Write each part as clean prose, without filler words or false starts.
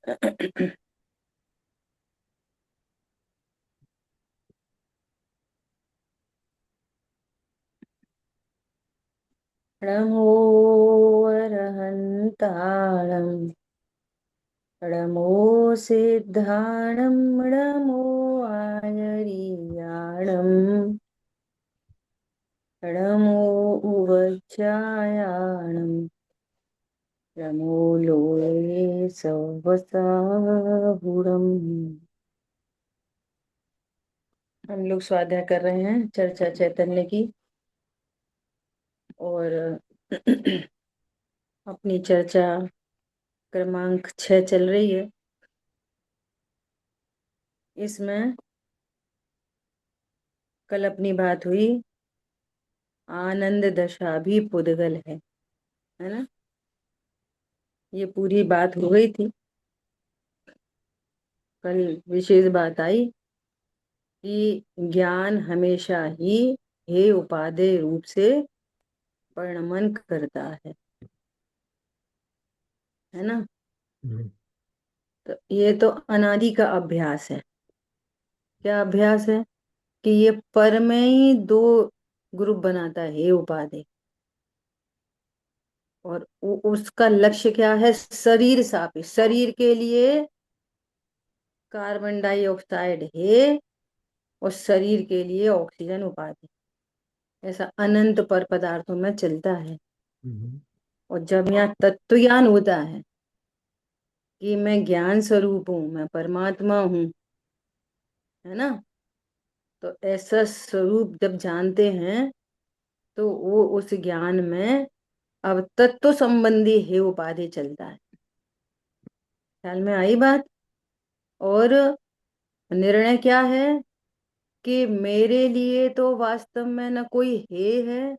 नमो अरहन्ताणं नमो सिद्धाणं नमो आयर्याणं नमो उवज्रायाणं नमो लोये सवसाहुरम्। हम लोग स्वाध्याय कर रहे हैं चर्चा चैतन्य की, और अपनी चर्चा क्रमांक 6 चल रही है। इसमें कल अपनी बात हुई, आनंद दशा भी पुद्गल है ना। ये पूरी बात हो गई थी। कल विशेष बात आई कि ज्ञान हमेशा ही हे उपादेय रूप से परिणमन करता है ना। तो ये तो अनादि का अभ्यास है। क्या अभ्यास है कि ये पर में ही दो ग्रुप बनाता है, हे उपादेय। और उसका लक्ष्य क्या है? शरीर सापेक्ष, शरीर के लिए कार्बन डाइऑक्साइड है और शरीर के लिए ऑक्सीजन उपादेय। ऐसा अनंत पर पदार्थों में चलता है। और जब यहाँ तत्व ज्ञान होता है कि मैं ज्ञान स्वरूप हूँ, मैं परमात्मा हूँ, है ना, तो ऐसा स्वरूप जब जानते हैं तो वो उस ज्ञान में अब तत्व संबंधी है उपाधि चलता है। ख्याल में आई बात? और निर्णय क्या है कि मेरे लिए तो वास्तव में न कोई है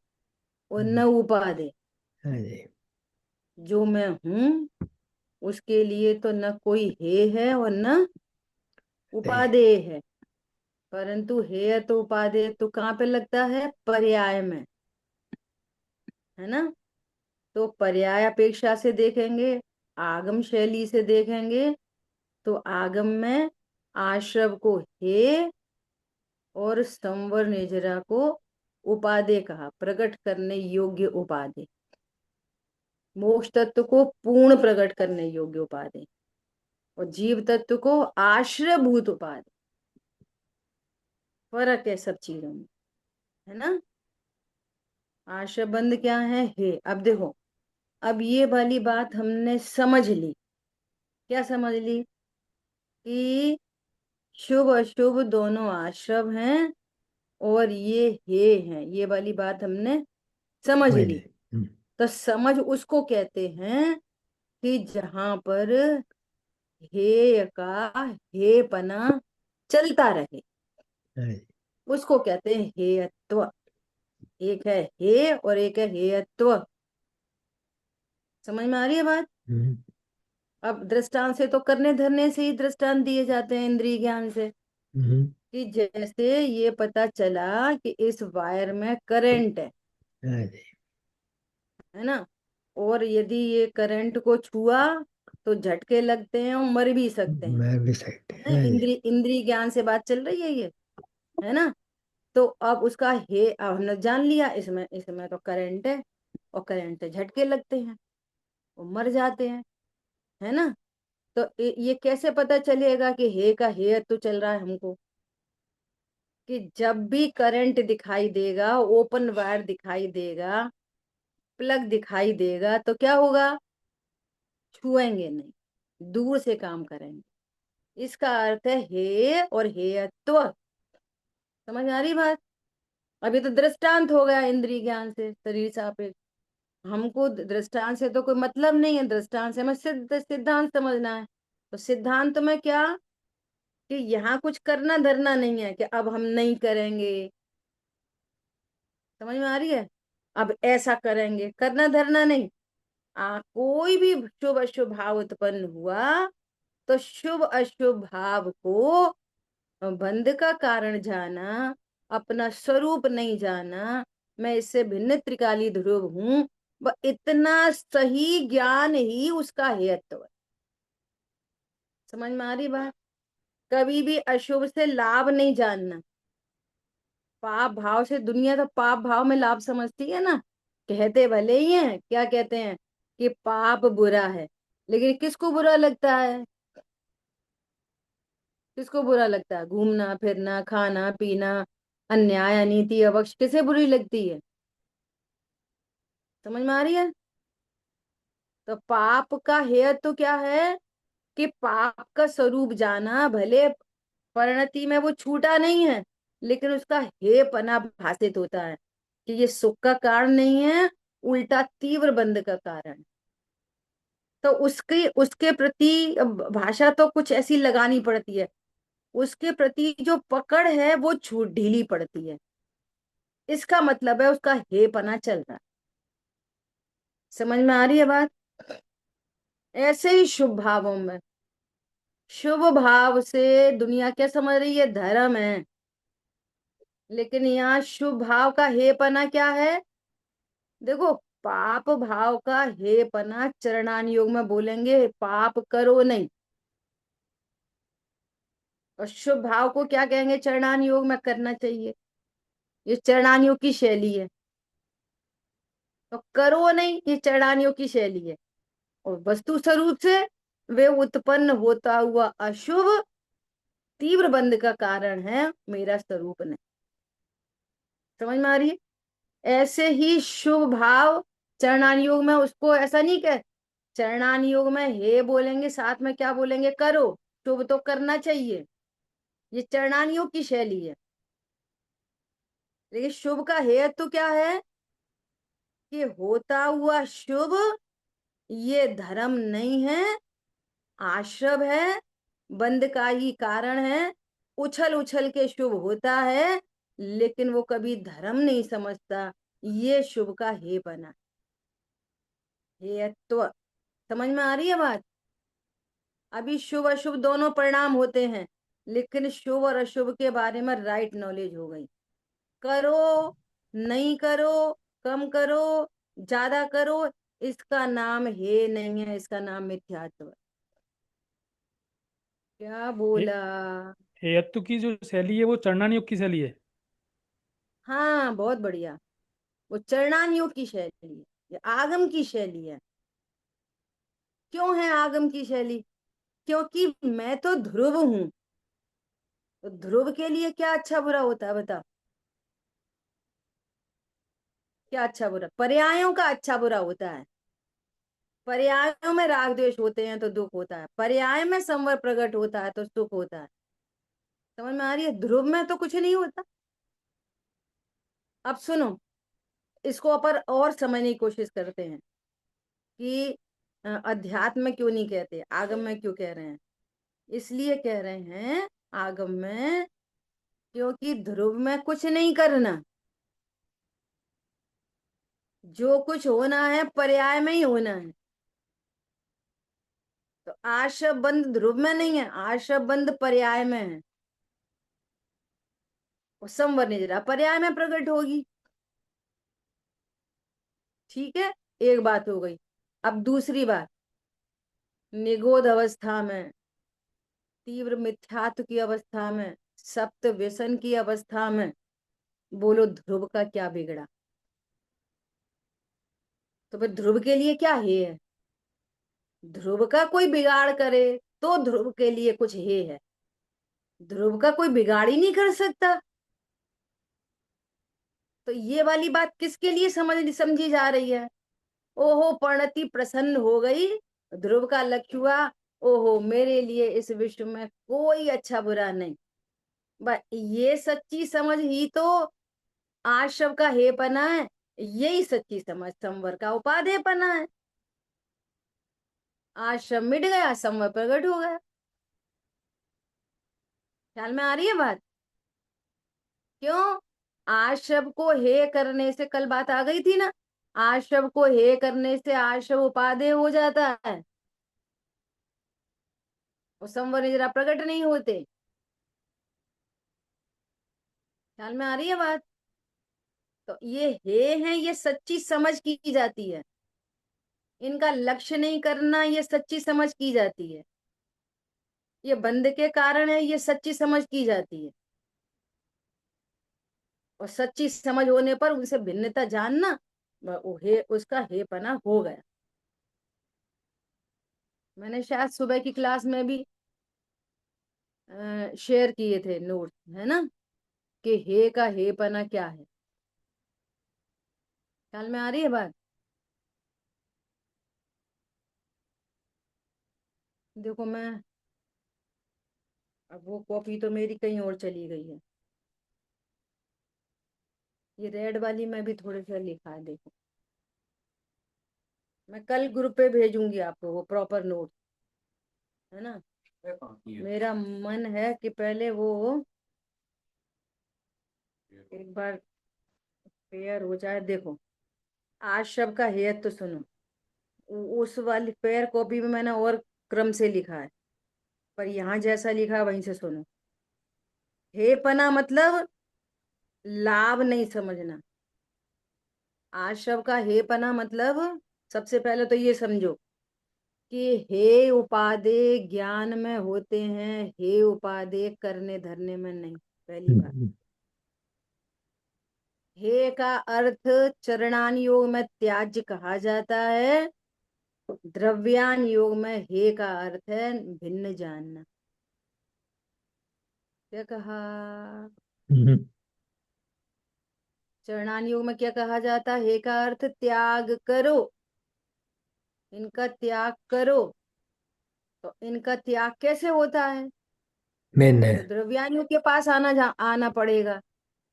और न उपाधि। जो मैं हूँ उसके लिए तो न कोई है और न उपादेय है। परंतु हेय तो उपादेय तो कहाँ पे लगता है? पर्याय में, है ना। तो पर्याय अपेक्षा से देखेंगे, आगम शैली से देखेंगे, तो आगम में आश्रव को हे और संवर निजरा को उपादेय कहा, प्रकट करने योग्य उपादेय। मोक्ष तत्व को पूर्ण प्रकट करने योग्य उपादेय और जीव तत्व को आश्रयभूत उपादेय। फर्क है सब चीजों में, है ना। आश्रबंध क्या है? अब देखो, अब ये वाली बात हमने समझ ली। क्या समझ ली? कि शुभ अशुभ दोनों आश्रव हैं और ये हे हैं, ये वाली बात हमने समझ ली। तो समझ उसको कहते हैं कि जहां पर हेय का हेपना चलता रहे, उसको कहते हैं हेयत्व। एक है हे और एक है हेयत्व। समझ में आ रही है बात? अब दृष्टांत से तो करने धरने से ही दृष्टांत दिए जाते हैं, इंद्रिय ज्ञान से। कि जैसे ये पता चला कि इस वायर में करंट है ना, और यदि ये करंट को छुआ तो झटके लगते हैं और मर भी सकते हैं। मैं भी सकते है हैं। इंद्रिय ज्ञान से बात चल रही है ये, है ना। तो अब उसका हे अब हमने जान लिया, इसमें इसमें तो करंट है और करंट से झटके लगते हैं वो मर जाते हैं, है ना। तो ये कैसे पता चलेगा कि हे का हे तो चल रहा है हमको? कि जब भी करंट दिखाई देगा, ओपन वायर दिखाई देगा, प्लग दिखाई देगा, तो क्या होगा? छुएंगे नहीं, दूर से काम करेंगे। इसका अर्थ है हे और हेयत्व। समझ आ रही बात? अभी तो दृष्टांत हो गया इंद्रिय ज्ञान से, शरीर सापेक्ष। हमको दृष्टांत से तो कोई मतलब नहीं है, दृष्टांत से हमें सिद्ध सिद्धांत समझना है। तो सिद्धांत में क्या कि यहाँ कुछ करना धरना नहीं है कि अब हम नहीं करेंगे। समझ में आ रही है? अब ऐसा करेंगे, करना धरना नहीं। कोई भी शुभ अशुभ भाव उत्पन्न हुआ तो शुभ अशुभ भाव को बंध का कारण जाना, अपना स्वरूप नहीं जाना, मैं इससे भिन्न त्रिकाली ध्रुव हूं, इतना सही ज्ञान ही उसका हेतु है। समझ में आ रही बात? कभी भी अशुभ से लाभ नहीं जानना। पाप भाव से दुनिया तो पाप भाव में लाभ समझती है ना। कहते भले ही हैं, क्या कहते हैं कि पाप बुरा है, लेकिन किसको बुरा लगता है? किसको बुरा लगता है? घूमना फिरना, खाना पीना, अन्याय अनीति अवक्ष किसे बुरी लगती है? समझ में आ रही है? तो पाप का हेतु तो क्या है कि पाप का स्वरूप जाना। भले परिणति में वो छूटा नहीं है, लेकिन उसका हे पना भाषित होता है कि ये सुख का कारण नहीं है, उल्टा तीव्र बंध का कारण। तो उसकी उसके प्रति भाषा तो कुछ ऐसी लगानी पड़ती है, उसके प्रति जो पकड़ है वो छूट ढीली पड़ती है। इसका मतलब है उसका हे पना चल रहा है। समझ में आ रही है बात? ऐसे ही शुभ भावों में, शुभ भाव से दुनिया क्या समझ रही है? धर्म है। लेकिन यहाँ शुभ भाव का हे पना क्या है? देखो, पाप भाव का हे पना चरणान योग में बोलेंगे पाप करो नहीं, और शुभ भाव को क्या कहेंगे? चरणान योग में करना चाहिए। ये चरणान योग की शैली है। तो करो नहीं, ये चरणान योग की शैली है। और वस्तु स्वरूप से वे उत्पन्न होता हुआ अशुभ तीव्र बंध का कारण है, मेरा स्वरूप नहीं। समझ में आ रही है? ऐसे ही शुभ भाव चरणान योग में उसको ऐसा नहीं कह, चरणान योग में हे बोलेंगे, साथ में क्या बोलेंगे? करो। शुभ तो करना चाहिए, ये चरणान योग की शैली है। लेकिन शुभ का हेतु क्या है कि होता हुआ शुभ ये धर्म नहीं है, आश्रव है, बंध का ही कारण है। उछल उछल के शुभ होता है, लेकिन वो कभी धर्म नहीं समझता। ये शुभ का हे बना, हेयत्व। समझ में आ रही है बात? अभी शुभ अशुभ दोनों परिणाम होते हैं, लेकिन शुभ और अशुभ के बारे में राइट नॉलेज हो गई। करो, नहीं करो, कम करो, ज्यादा करो, इसका नाम हे नहीं है, इसका नाम मिथ्यात्व। क्या हे बोला? हेयत्व की जो शैली है वो चरणान योग की शैली है। हाँ, बहुत बढ़िया। वो चरणान योग की शैली है, ये आगम की शैली है। क्यों है आगम की शैली? क्योंकि मैं तो ध्रुव हूं। तो ध्रुव के लिए क्या अच्छा बुरा होता है बता? क्या अच्छा बुरा? पर्यायों का अच्छा बुरा होता है। पर्यायों में राग द्वेष होते हैं तो दुख होता है, पर्याय में संवर प्रकट होता है तो सुख होता है। समझ में आ रही है? ध्रुव में तो कुछ नहीं होता। अब सुनो, इसको अपन और समझने की कोशिश करते हैं कि अध्यात्म क्यों नहीं कहते, आगम में क्यों कह रहे हैं? इसलिए कह रहे हैं आगम में, क्योंकि ध्रुव में कुछ नहीं करना। जो कुछ होना है पर्याय में ही होना है। तो आशय बंद ध्रुव में नहीं है, आशय बंद पर्याय में है। और संवर निजरा पर्याय में प्रकट होगी। ठीक है, एक बात हो गई। अब दूसरी बात, निगोध अवस्था में, तीव्र मिथ्यात्व की अवस्था में, सप्त व्यसन की अवस्था में, बोलो ध्रुव का क्या बिगड़ा? तो फिर ध्रुव के लिए क्या है? ध्रुव का कोई बिगाड़ करे तो ध्रुव के लिए कुछ है? ध्रुव का कोई बिगाड़ ही नहीं कर सकता। तो ये वाली बात किसके लिए समझी जा रही है? ओहो, परिणति प्रसन्न हो गई, ध्रुव का लक्ष्य हुआ। ओहो, मेरे लिए इस विश्व में कोई अच्छा बुरा नहीं। बस ये सच्ची समझ ही तो आशव का हेपना है। यही सच्ची समझ संवर का उपाधेयपना है। आश्रम मिट गया, संवर प्रकट हो गया। ख्याल में आ रही है बात? क्यों? आशव को हे करने से, कल बात आ गई थी ना, आशव को हे करने से आशव उपादेय हो जाता है और संवर जरा प्रकट नहीं होते। ख्याल में आ रही है बात? तो ये हे है, ये सच्ची समझ की जाती है। इनका लक्ष्य नहीं करना, ये सच्ची समझ की जाती है। ये बंध के कारण है, ये सच्ची समझ की जाती है। और सच्ची समझ होने पर उनसे भिन्नता जानना, वो हे उसका हेपना हो गया। मैंने शायद सुबह की क्लास में भी शेयर किए थे नोट, है ना, कि हे का हेपना क्या है। ख्याल में आ रही है बात? देखो मैं, अब वो कॉपी तो मेरी कहीं और चली गई है। ये रेड वाली में भी थोड़े सा लिखा है, देखो। मैं कल ग्रुप पे भेजूंगी आपको वो प्रॉपर नोट, है ना। मेरा मन है कि पहले वो एक बार पेयर हो जाए। देखो, आज शब का हेत तो सुनो। उस वाली पेयर कॉपी में मैंने और क्रम से लिखा है, पर यहाँ जैसा लिखा है वहीं से सुनो। हे पना मतलब लाभ नहीं समझना। आशव का हे पना मतलब, सबसे पहले तो ये समझो कि हे उपादे ज्ञान में होते हैं, हे उपादे करने धरने में नहीं। पहली बात। हम्म, हे का अर्थ चरणान योग में त्याज्य कहा जाता है। द्रव्यान योग में हे का अर्थ है भिन्न जानना। क्या कहा? हम्म, चरणान योग में क्या कहा जाता है? हे का अर्थ त्याग करो, इनका त्याग करो। तो इनका त्याग कैसे होता है? मैंने तो द्रव्यानु के पास आना पड़ेगा।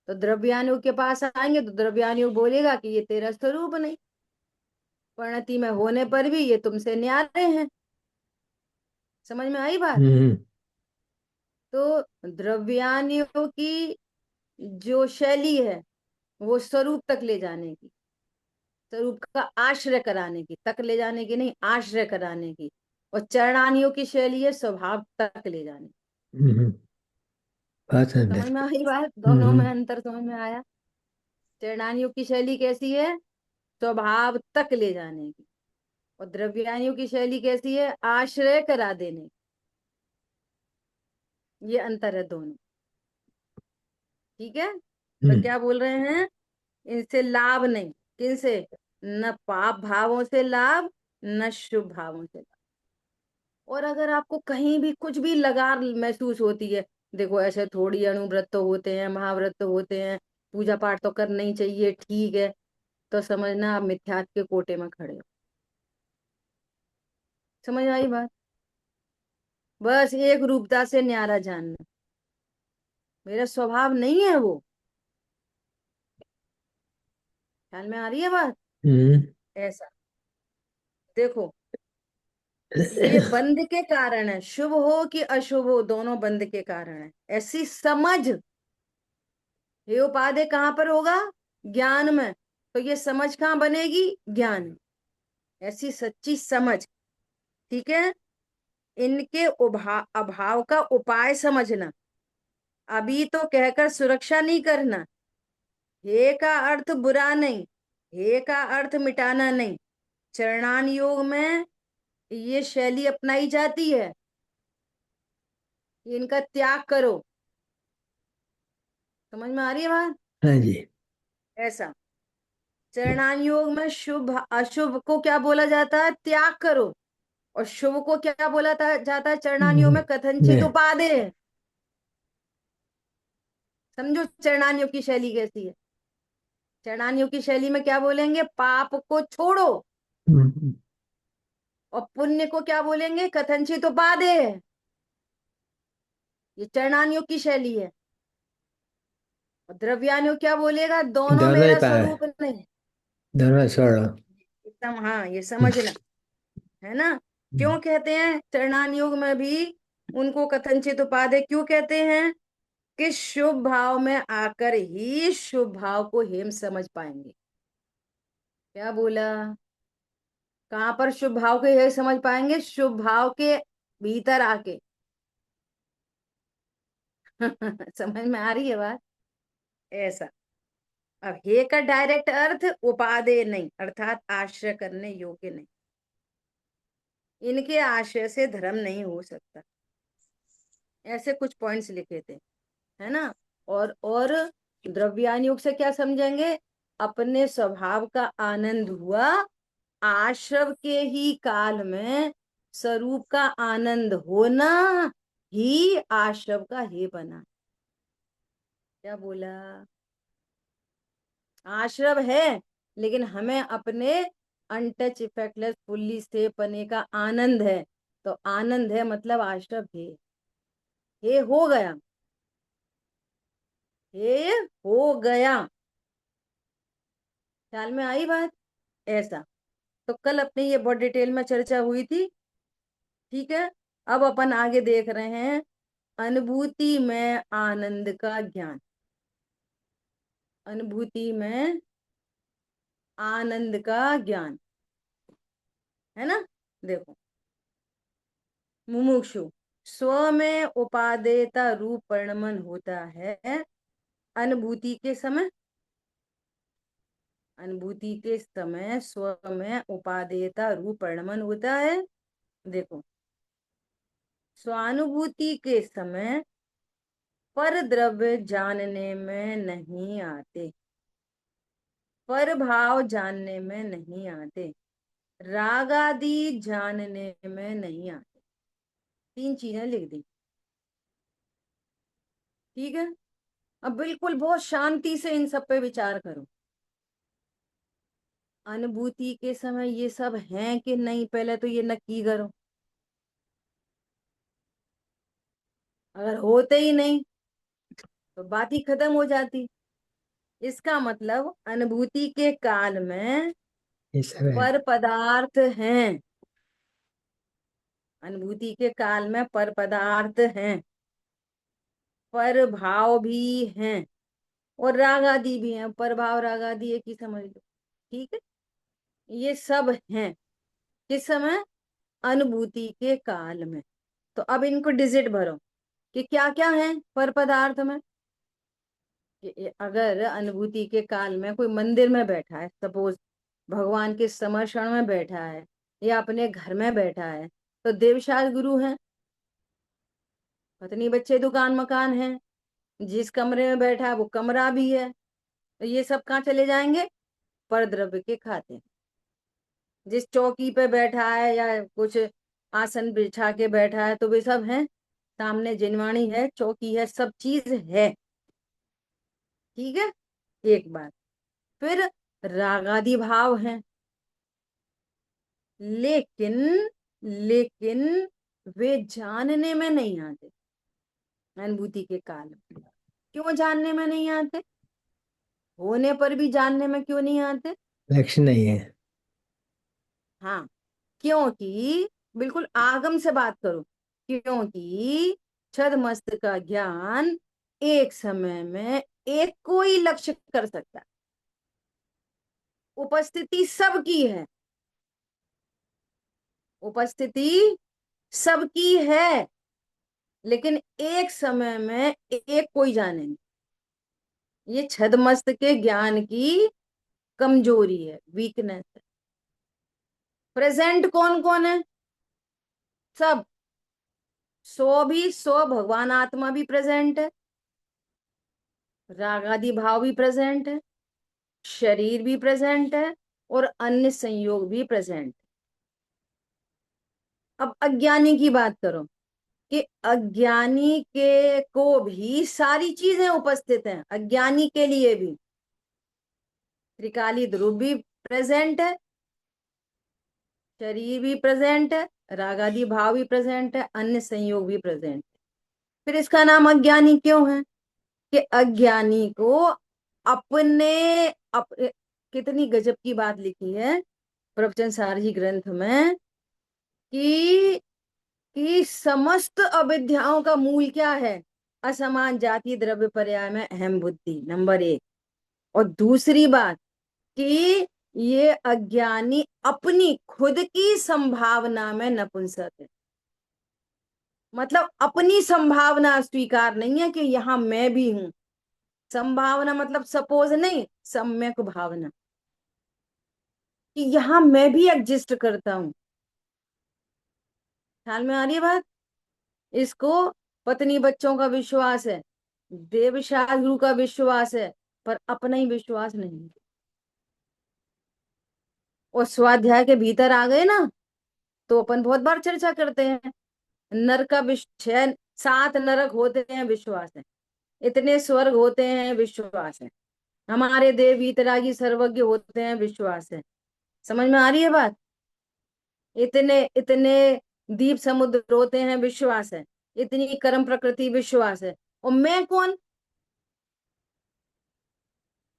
तो द्रव्यानु के पास आएंगे तो द्रव्यानु बोलेगा कि ये तेरा स्वरूप नहीं, परिणति में होने पर भी ये तुमसे न्यारे हैं। समझ में आई बात? हम्म, तो द्रव्यानु की जो शैली है वो स्वरूप तक ले जाने की, स्वरूप का आश्रय कराने की, तक ले जाने की नहीं, आश्रय कराने की। और चरणानियों की शैली है स्वभाव तक ले जाने की। हम्म, बात है समझ मेरे में को। आई बात? दोनों में अंतर समझ में आया? चरणानियों की शैली कैसी है? स्वभाव तक ले जाने की। और द्रव्यानियों की शैली कैसी है? आश्रय करा देने की। ये अंतर है दोनों। ठीक है। पर हम्म, क्या बोल रहे हैं? इनसे लाभ नहीं। किनसे? न पाप भावों से लाभ, न शुभ भावों से लाभ। और अगर आपको कहीं भी कुछ भी लगार महसूस होती है, देखो ऐसे थोड़ी अणुव्रत तो होते हैं, महाव्रत तो होते हैं, पूजा पाठ तो करना ही चाहिए, ठीक है, तो समझना आप मिथ्यात्व के कोटे में खड़े हो। समझ आई बात? बस एक रूपता से न्यारा जानना, मेरा स्वभाव नहीं है वो। ख्याल में आ रही है बात? हम्म, ऐसा देखो, ये बंध के कारण है, शुभ हो कि अशुभ हो दोनों बंध के कारण है। ऐसी समझ, ये उपाधि कहाँ पर होगा? ज्ञान में। तो ये समझ कहाँ बनेगी? ज्ञान में। ऐसी सच्ची समझ। ठीक है। इनके अभाव का उपाय समझना, अभी तो कहकर सुरक्षा नहीं करना। हे का अर्थ बुरा नहीं, हे का अर्थ मिटाना नहीं। चरणान योग में ये शैली अपनाई जाती है, इनका त्याग करो। समझ में आ रही है बात? हाँ जी। ऐसा चरणान योग में शुभ अशुभ को क्या बोला जाता है? त्याग करो। और शुभ को क्या बोला जाता है चरणान योग में? कथनचित मैं उपादे। समझो चरणान योग की शैली कैसी है। चरणान योग की शैली में क्या बोलेंगे? पाप को छोड़ो। हम्म, और पुण्य को क्या बोलेंगे? कथनचित उपादे। ये चरणान योग की शैली है। और द्रव्यान योग क्या बोलेगा? दोनों दोनों ही मेरा पावे, स्वरूप नहीं। दोनों छोड़ो। एकदम, हाँ, ये समझना, है ना। क्यों कहते हैं चरणान योग में भी उनको कथनचित उपादे क्यों कहते हैं? कि शुभ भाव में आकर ही शुभ भाव को हेम समझ पाएंगे। क्या बोला? कहां पर शुभ भाव को हेम समझ पाएंगे? शुभ भाव के भीतर आके। समझ में आ रही है बात? ऐसा। अब हे का डायरेक्ट अर्थ उपादेय नहीं, अर्थात आश्रय करने योग्य नहीं। इनके आश्रय से धर्म नहीं हो सकता। ऐसे कुछ पॉइंट्स लिखे थे, है ना। और द्रव्यान योग से क्या समझेंगे? अपने स्वभाव का आनंद हुआ, आश्रव के ही काल में स्वरूप का आनंद होना ही आश्रव का हे बना। क्या बोला? आश्रव है, लेकिन हमें अपने अनटच इफेक्टलेस फुल्ली से पने का आनंद है। तो आनंद है मतलब आश्रव है, ये हो गया, ये हो गया। ख्याल में आई बात? ऐसा। तो कल अपने ये बहुत डिटेल में चर्चा हुई थी, ठीक है। अब अपन आगे देख रहे हैं अनुभूति में आनंद का ज्ञान। अनुभूति में आनंद का ज्ञान, है ना। देखो, मुमुक्षु स्व में उपादेयता रूप परिणमन होता है अनुभूति के समय। अनुभूति के समय स्व में उपादेयता रूप परिणमन होता है। देखो, स्वानुभूति के समय पर द्रव्य जानने में नहीं आते, पर भाव जानने में नहीं आते, राग आदि जानने में नहीं आते। 3 चीजें लिख दी, ठीक है। अब बिल्कुल बहुत शांति से इन सब पे विचार करो। अनुभूति के समय ये सब हैं कि नहीं, पहले तो ये नक्की करो। अगर होते ही नहीं तो बात ही खत्म हो जाती। इसका मतलब अनुभूति के काल में ये सब है। पर पदार्थ हैं। अनुभूति के काल में पर पदार्थ हैं, पर भाव भी हैं, और राग आदि भी हैं। पर भाव राग आदि एक ही समझ लो, ठीक है। ये सब हैं किस समय? अनुभूति के काल में। तो अब इनको डिजिट भरो कि क्या क्या है पर पदार्थ में। कि अगर अनुभूति के काल में कोई मंदिर में बैठा है, सपोज भगवान के समर्षण में बैठा है, या अपने घर में बैठा है, तो देवशास्त्र गुरु हैं, पत्नी बच्चे दुकान मकान है, जिस कमरे में बैठा है वो कमरा भी है। तो ये सब कहाँ चले जाएंगे? पर द्रव्य के खाते। जिस चौकी पे बैठा है या कुछ आसन बिछा के बैठा है, तो वे सब हैं, सामने जिनवाणी है, चौकी है, सब चीज है, ठीक है। एक बात। फिर रागादि भाव है, लेकिन लेकिन वे जानने में नहीं आते अनुभूति के काल में। क्यों जानने में नहीं आते? होने पर भी जानने में क्यों नहीं आते? लक्ष्य नहीं है। हाँ, क्योंकि बिल्कुल आगम से बात करो, क्योंकि छद्मस्त का ज्ञान एक समय में एक कोई लक्ष्य कर सकता है। उपस्थिति सबकी है, उपस्थिति सबकी है, लेकिन एक समय में एक कोई जाने नहीं। ये छद्मस्त के ज्ञान की कमजोरी है, वीकनेस है। प्रेजेंट कौन कौन है? सब। सो भी सो भगवान आत्मा भी प्रेजेंट है, राग आदि भाव भी प्रेजेंट है, शरीर भी प्रेजेंट है, और अन्य संयोग भी प्रेजेंट। अब अज्ञानी की बात करो कि अज्ञानी के को भी सारी चीजें उपस्थित हैं, अज्ञानी के लिए भी त्रिकाली ध्रुव भी प्रेजेंट है, शरीर भी प्रेजेंट है, राग आदि भाव भी प्रेजेंट है, अन्य संयोग भी प्रेजेंट है। फिर इसका नाम अज्ञानी क्यों है? कि अज्ञानी को अपने कितनी गजब की बात लिखी है प्रवचन सार जी ग्रंथ में कि समस्त अविद्याओं का मूल क्या है? असमान जाति द्रव्य पर्याय में अहम बुद्धि, नंबर 1। और दूसरी बात कि ये अज्ञानी अपनी खुद की संभावना में नपुंसक है। मतलब अपनी संभावना स्वीकार नहीं है कि यहां मैं भी हूं। संभावना मतलब सपोज नहीं, सम्यक भावना, कि यहां मैं भी एग्जिस्ट करता हूं। ख्याल में आ रही है बात? इसको पत्नी बच्चों का विश्वास है, देव शास्त्रु का विश्वास है, पर अपना ही विश्वास नहीं। और स्वाध्याय के भीतर आ गए ना, तो अपन बहुत बार चर्चा करते हैं। नरक का 7 नरक होते हैं, विश्वास है। इतने स्वर्ग होते हैं, विश्वास है। हमारे देव वीतरागी सर्वज्ञ होते हैं, विश्वास है। समझ में आ रही है बात? इतने इतने दीप समुद्र होते हैं, विश्वास है। इतनी कर्म प्रकृति, विश्वास है। और मैं कौन?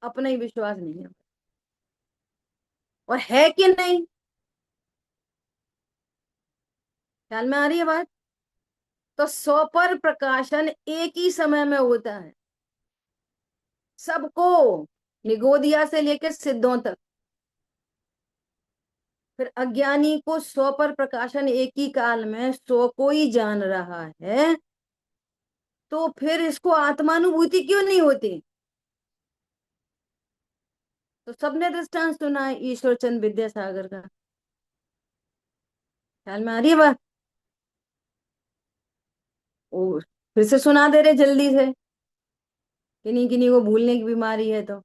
अपना ही विश्वास नहीं है। और है कि नहीं? ख्याल में आ रही है बात? तो 100 पर प्रकाशन एक ही समय में होता है सबको, निगोदिया से लेकर सिद्धों तक। फिर अज्ञानी को 100 पर प्रकाशन एक ही काल में 100 को ही जान रहा है, तो फिर इसको आत्मानुभूति क्यों नहीं होती? तो सबने दृष्टांत सुना है ईश्वर चंद विद्यासागर का। ख्याल में आ रही है बात? ओ, फिर से सुना दे रहे जल्दी से, किन्हीं किन्हीं को भूलने की बीमारी है तो।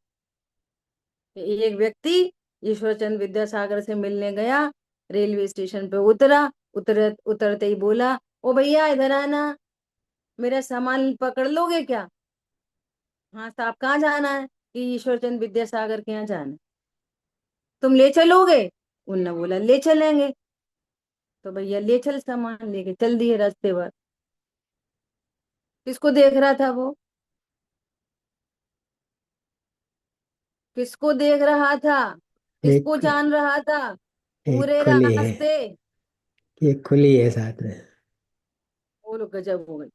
एक व्यक्ति ईश्वर चंद विद्यासागर से मिलने गया, रेलवे स्टेशन पे उतरा। उतरते ही बोला, ओ भैया इधर आना, मेरा सामान पकड़ लोगे क्या? हाँ साहब, कहाँ जाना है? कि ईश्वर चंद विद्यासागर के यहाँ जाना है। तुम ले चलोगे? उनने बोला ले चलेंगे। तो भैया ले चल, सामान लेके चल दिए रास्ते पर। किसको देख रहा था वो? किसको देख रहा था? किसको एक जान रहा था? एक पूरे खुली है, रास्ते। एक खुली है साथ में। वो लोग गजब हो गई।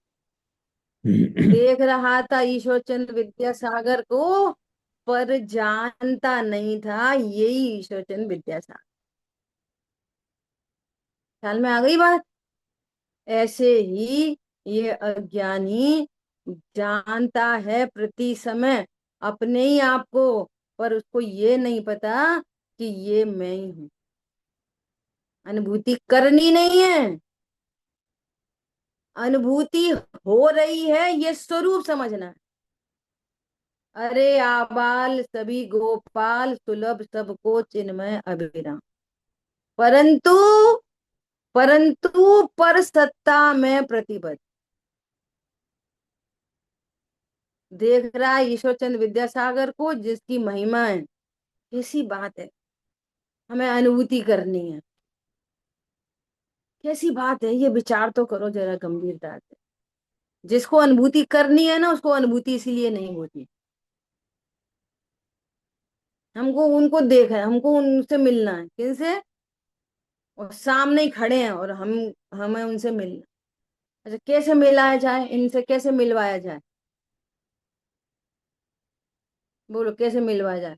हम्म। देख रहा था ईश्वर चंद्र विद्यासागर को, पर जानता नहीं था यही ईश्वर चंद्र विद्यासागर। ख्याल में आ गई बात? ऐसे ही ये अज्ञानी जानता है प्रति समय अपने ही आप को, पर उसको ये नहीं पता कि ये मैं ही हूं। अनुभूति करनी नहीं है, अनुभूति हो रही है, ये स्वरूप समझना है। अरे आबाल सभी गोपाल सुलभ सबको चिन्मय अभिराम, परंतु परंतु पर सत्ता में प्रतिबद्ध। देख रहा है ईश्वर चंद्र विद्यासागर को, जिसकी महिमा है। कैसी बात है, हमें अनुभूति करनी है। कैसी बात है, ये विचार तो करो जरा गंभीरता से। जिसको अनुभूति करनी है ना, उसको अनुभूति इसीलिए नहीं होती। हमको उनको देखा है, हमको उनसे मिलना है। किनसे? और सामने ही खड़े हैं, और हमें उनसे मिलना। अच्छा, कैसे मिलाया जाए इनसे, कैसे मिलवाया जाए? बोलो कैसे मिलवाया जाए?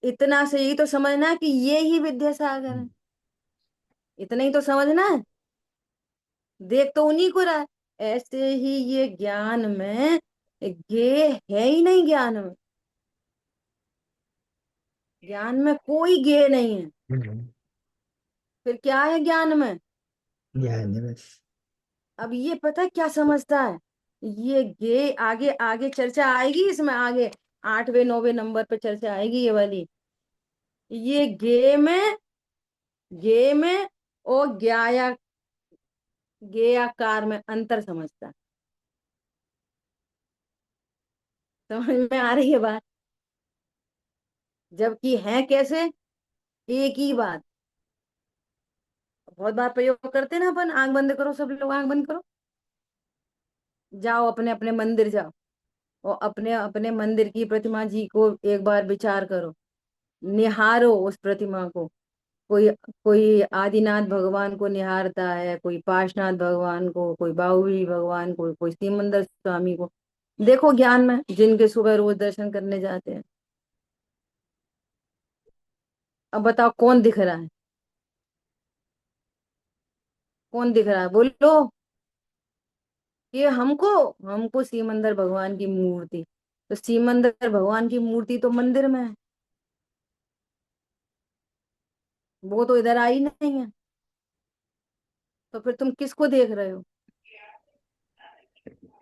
इतना से ही तो समझना है कि ये ही विद्यासागर है। इतना ही तो समझना है। देख तो उन्हीं को रहा है। ऐसे ही ये ज्ञान में, ये है ही नहीं ज्ञान में। ज्ञान में कोई गे नहीं है। फिर क्या है ज्ञान में? ज्ञान है बस। अब ये पता है क्या समझता है? ये गे आगे आगे चर्चा आएगी इसमें, आगे 8वें 9वें नंबर पे चर्चा आएगी ये वाली। ये गे में और ज्ञेयाकार में अंतर समझता है। समझ में आ रही है बात? जबकि है कैसे, एक ही बात। बहुत बार प्रयोग करते हैं ना अपन। आंख बंद करो, सब लोग आंख बंद करो, जाओ अपने अपने मंदिर जाओ, और अपने अपने मंदिर की प्रतिमा जी को एक बार विचार करो, निहारो उस प्रतिमा को। कोई कोई आदिनाथ भगवान को निहारता है, कोई पार्श्वनाथ भगवान को, कोई बाहुबली भगवान को, कोई सिमंदर स्वामी को। देखो ज्ञान में जिनके सुबह रोज दर्शन करने जाते हैं, अब बताओ कौन दिख रहा है? कौन दिख रहा है बोलो? ये हमको हमको सिमंदर भगवान की मूर्ति। तो सिमंदर भगवान की मूर्ति तो मंदिर में है, वो तो इधर आई नहीं है। तो फिर तुम किसको देख रहे हो?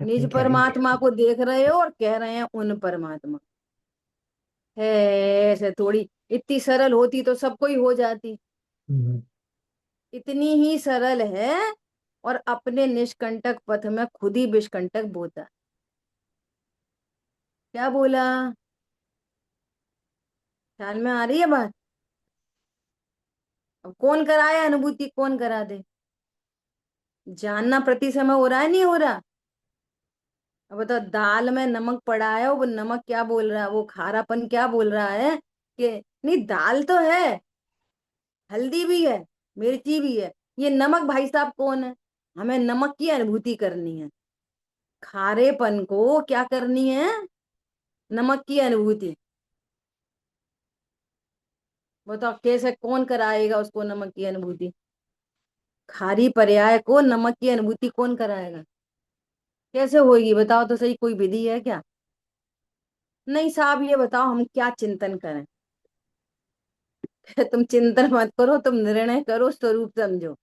निज अपन कह रहे हैं परमात्मा को देख रहे हो और कह रहे हैं उन परमात्मा। है ऐसे थोड़ी, इतनी सरल होती तो सबको ही हो जाती। हम्म, इतनी ही सरल है, और अपने निष्कंटक पथ में खुद ही विष्कंटक बोता। क्या बोला? ख्याल में आ रही है बात? अब कौन कराए अनुभूति, कौन करा दे? जानना प्रति समय हो रहा है, नहीं हो रहा? अब बताओ, दाल में नमक पड़ा है, वो नमक क्या बोल रहा है, वो खारापन क्या बोल रहा है कि नहीं दाल तो है, हल्दी भी है, मिर्ची भी है, ये नमक भाई साहब कौन है? हमें नमक की अनुभूति करनी है, खारेपन को क्या करनी है? नमक की अनुभूति। बताओ कैसे, कौन कराएगा उसको नमक की अनुभूति? खारी पर्याय को नमक की अनुभूति कौन कराएगा? कैसे होगी बताओ तो सही, कोई विधि है क्या? नहीं साहब, ये बताओ हम क्या चिंतन करें? तुम चिंतन मत करो, तुम निर्णय करो, स्वरूप समझो।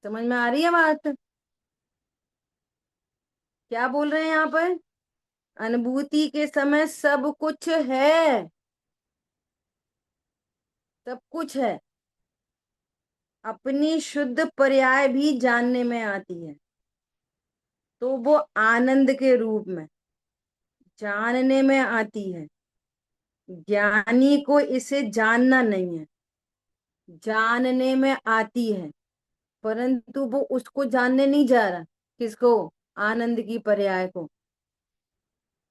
समझ में आ रही है बात? क्या बोल रहे हैं यहाँ पर? अनुभूति के समय सब कुछ है, सब कुछ है। अपनी शुद्ध पर्याय भी जानने में आती है, तो वो आनंद के रूप में जानने में आती है। ज्ञानी को इसे जानना नहीं है, जानने में आती है, परंतु वो उसको जानने नहीं जा रहा। किसको? आनंद की पर्याय को।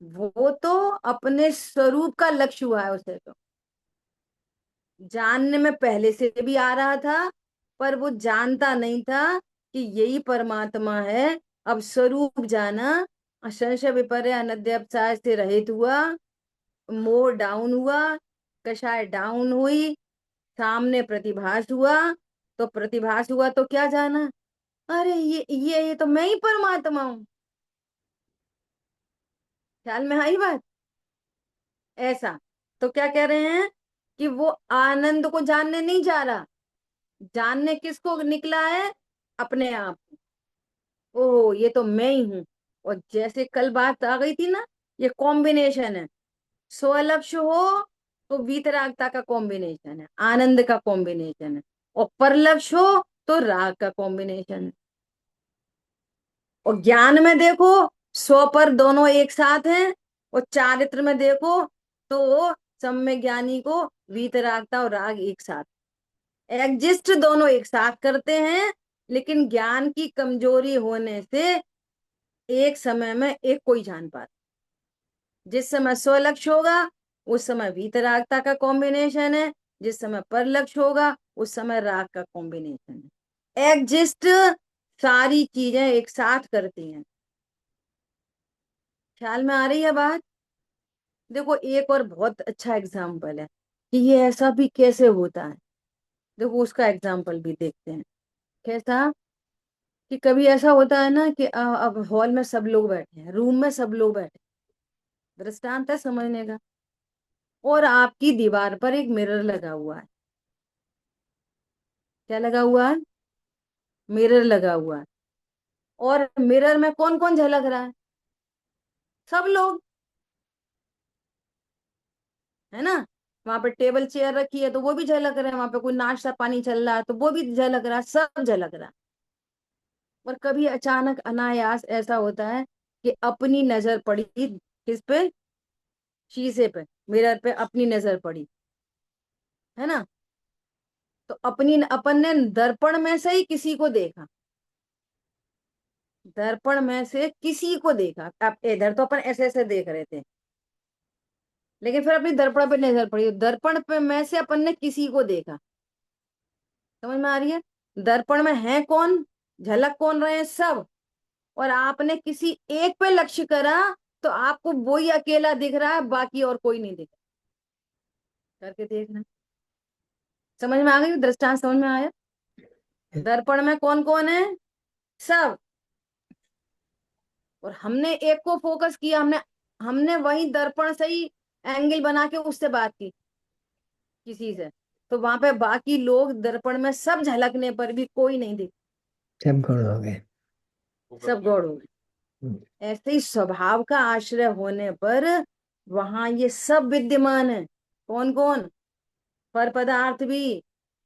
वो तो अपने स्वरूप का लक्ष्य हुआ है उसे तो। जानने में पहले से भी आ रहा था, पर वो जानता नहीं था कि यही परमात्मा है। अब स्वरूप जाना, संशय विपर्य अनध्यापसाय से रहित हुआ, मोह डाउन हुआ, कषाय डाउन हुई, सामने प्रतिभास हुआ। तो प्रतिभास हुआ तो क्या जाना? अरे ये तो मैं ही परमात्मा हूँ। ख्याल में आई बात? ऐसा। तो क्या कह रहे हैं कि वो आनंद को जानने नहीं जा रहा, जानने किसको निकला है? अपने आप को। ओह ये तो मैं ही हूँ। और जैसे कल बात आ गई थी ना, ये कॉम्बिनेशन है। स्वलक्ष्य हो तो वीतरागता का कॉम्बिनेशन है, आनंद का कॉम्बिनेशन है। और परलक्ष्य हो तो राग का कॉम्बिनेशन है। और ज्ञान में देखो, स्व पर दोनों एक साथ हैं। और चारित्र में देखो तो सम्यक ज्ञानी को वीतरागता और राग एक साथ, एग्जिस्ट दोनों एक साथ करते हैं। लेकिन ज्ञान की कमजोरी होने से एक समय में एक कोई जान पाता। जिस समय स्वलक्ष्य होगा उस समय वीतरागता का कॉम्बिनेशन है, जिस समय परलक्ष्य होगा उस समय राग का कॉम्बिनेशन है। एग्जिस्ट सारी चीजें एक साथ करती हैं। ख्याल में आ रही है बात? देखो एक और बहुत अच्छा एग्जाम्पल है कि ये ऐसा भी कैसे होता है। देखो उसका एग्जाम्पल भी देखते हैं। कैसा? कि कभी ऐसा होता है ना कि अब हॉल में सब लोग बैठे हैं, रूम में सब लोग बैठे हैं, दृष्टांत है समझने का। और आपकी दीवार पर एक मिरर लगा हुआ है। क्या लगा हुआ है? मिरर लगा हुआ है। और मिरर में कौन कौन झलक रहा है? सब लोग, है ना? वहां पे टेबल चेयर रखी है तो वो भी झलक रहा है, वहां पे कोई नाश्ता पानी चल रहा है तो वो भी झलक रहा है, सब झलक रहा है। और कभी अचानक अनायास ऐसा होता है कि अपनी नजर पड़ी किस पे? शीशे पे, मिरर पे अपनी नजर पड़ी, है ना? तो अपनी अपन ने दर्पण में से ही किसी को देखा, दर्पण में से किसी को देखा। अब इधर तो अपन ऐसे ऐसे देख रहे थे, लेकिन फिर अपनी दर्पण पे नजर पड़ी, दर्पण पे में से अपन ने किसी को देखा। समझ में आ रही है? दर्पण में है कौन, झलक कौन रहे हैं? सब। और आपने किसी एक पे लक्ष्य करा तो आपको वो ही अकेला दिख रहा है, बाकी और कोई नहीं दिख रहा। करके देखना। समझ में आ गई दृष्टांत? समझ में आया? दर्पण में कौन कौन है? सब। और हमने एक को फोकस किया, हमने हमने वही दर्पण से ही एंगल बना के उससे बात की किसी से, तो वहां पे बाकी लोग दर्पण में सब झलकने पर भी कोई नहीं दिख। सब गुण हो गए। सब गौड़ हो गए। हम्म, ऐसे ही स्वभाव का आश्रय होने पर वहां ये सब विद्यमान है। कौन कौन? पर पदार्थ भी,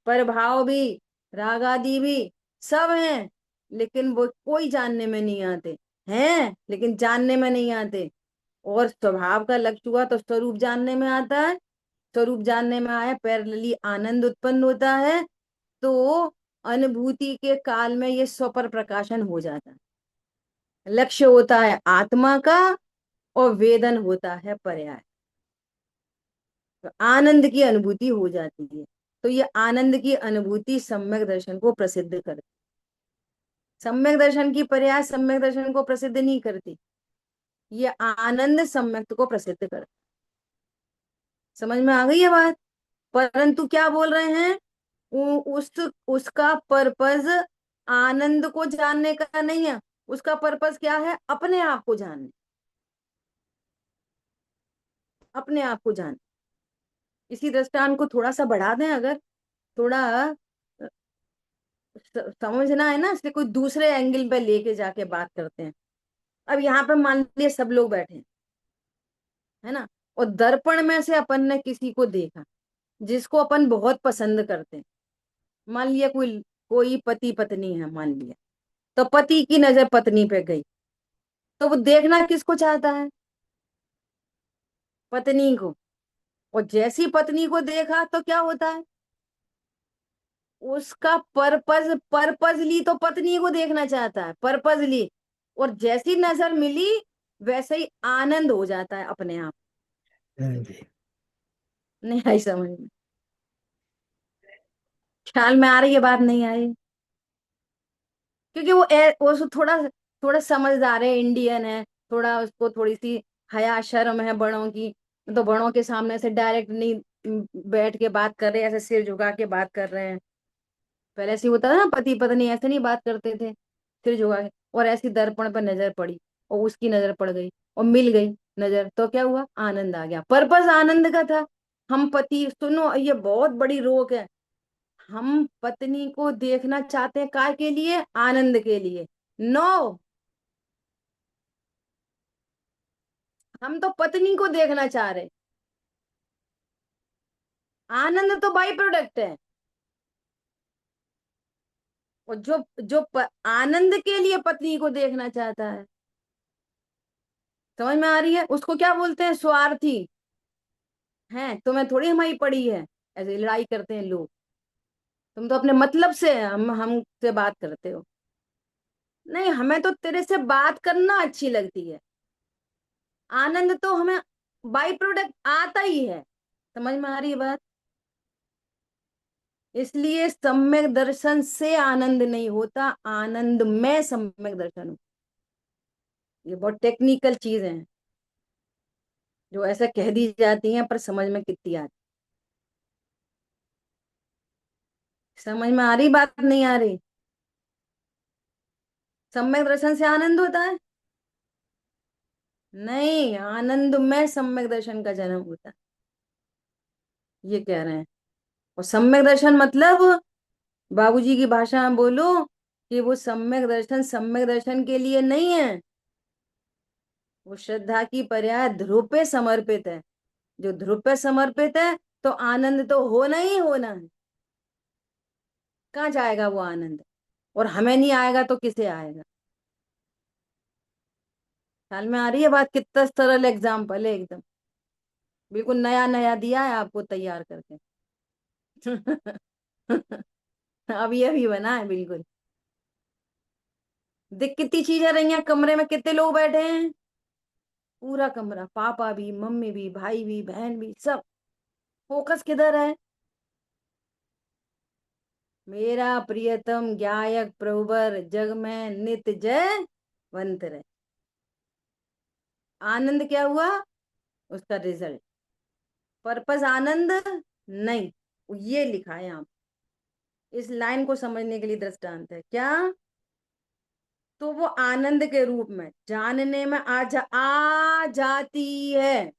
पर भाव भी, राग आदि भी, सब हैं। लेकिन वो कोई जानने में नहीं आते। हैं लेकिन जानने में नहीं आते। और स्वभाव का लक्ष्य हुआ तो स्वरूप जानने में आता है। स्वरूप जानने में आया, पैरेलली आनंद उत्पन्न होता है। तो अनुभूति के काल में ये स्वपर प्रकाशन हो जाता है। लक्ष्य होता है आत्मा का और वेदन होता है पर्याय। तो आनंद की अनुभूति हो जाती है। तो ये आनंद की अनुभूति सम्यक दर्शन को प्रसिद्ध करती। सम्यक दर्शन की पर्याय सम्यक दर्शन को प्रसिद्ध नहीं करती। ये आनंद सम्यक को प्रसिद्ध करती। समझ में आ गई है बात? परंतु क्या बोल रहे हैं? उस उसका पर्पस आनंद को जानने का नहीं है। उसका पर्पस क्या है? अपने आप को जानने। अपने आप को जानने। इसी दृष्टांत को थोड़ा सा बढ़ा दें अगर, थोड़ा समझना है ना, इसलिए कोई दूसरे एंगल पे लेके जाके बात करते हैं। अब यहाँ पे मान लीजिए सब लोग बैठे हैं, है ना, और दर्पण में से अपन ने किसी को देखा जिसको अपन बहुत पसंद करते हैं। मान लिया कोई कोई पति पत्नी है मान लिया, तो पति की नजर पत्नी पे गई, तो वो देखना किसको चाहता है? पत्नी को। और जैसी पत्नी को देखा तो क्या होता है? उसका पर्पजली तो पत्नी को देखना चाहता है, पर्पजली। और जैसी नजर मिली वैसे ही आनंद हो जाता है अपने आप। हाँ जी। नहीं आई समझ में? ख्याल में आ रही है बात? नहीं आई? क्योंकि वो थोड़ा थोड़ा समझदार है, इंडियन है, थोड़ा उसको थोड़ी सी हया शर्म है बड़ों की। तो बड़ों के सामने से डायरेक्ट नहीं बैठ के बात कर रहे, ऐसे सिर झुका के बात कर रहे हैं। पहले ऐसे ही होता था ना, पति पत्नी ऐसे नहीं बात करते थे, सिर झुका के। और ऐसी दर्पण पर नजर पड़ी और उसकी नजर पड़ गई और मिल गई नजर, तो क्या हुआ? आनंद आ गया। पर्पस आनंद का था। हम पति, सुनो ये बहुत बड़ी रोक है, हम पत्नी को देखना चाहते हैं काय के लिए? आनंद के लिए। नो, हम तो पत्नी को देखना चाह रहे। आनंद तो बाई प्रोडक्ट है। और जो जो आनंद के लिए पत्नी को देखना चाहता है, समझ में आ रही है? उसको क्या बोलते हैं? स्वार्थी। हैं तुम्हें थोड़ी हमारी पड़ी है। ऐसे लड़ाई करते हैं लोग। तुम तो अपने मतलब से हमसे बात करते हो। नहीं, हमें तो तेरे से बात करना अच्छी लगती है। आनंद तो हमें बाई प्रोडक्ट आता ही है। समझ में आ रही है बात? इसलिए सम्यक दर्शन से आनंद नहीं होता, आनंद में सम्यक दर्शन होता। ये बहुत टेक्निकल चीज है जो ऐसे कह दी जाती हैं, पर समझ में कितनी आती। समझ में आ रही बात? नहीं आ रही? सम्यक दर्शन से आनंद होता है? नहीं, आनंद में सम्यक दर्शन का जन्म होता है, ये कह रहे हैं। और सम्यक दर्शन मतलब, बाबूजी की भाषा में बोलो, कि वो सम्यक दर्शन के लिए नहीं है। वो श्रद्धा की पर्याय ध्रुव पे समर्पित है। जो ध्रुव पे समर्पित है तो आनंद तो होना ही होना है। कहाँ जाएगा वो आनंद? और हमें नहीं आएगा तो किसे आएगा? ख्याल में आ रही है बात? कितना सरल एग्जाम्पल है एकदम। बिल्कुल नया नया दिया है आपको तैयार करके। अभी अभी बना है बिल्कुल। देख कितनी चीजें रही हैं कमरे में, कितने लोग बैठे हैं। पूरा कमरा, पापा भी, मम्मी भी, भाई भी, बहन भी, सब। फोकस किधर है? मेरा प्रियतम गायक प्रभुवर जग में नित्य जय वंत रहे। आनंद क्या हुआ? उसका रिजल्ट। पर्पस आनंद नहीं। ये लिखा है यहाँ। इस लाइन को समझने के लिए दृष्टांत है क्या? तो वो आनंद के रूप में जानने में आ जाती है।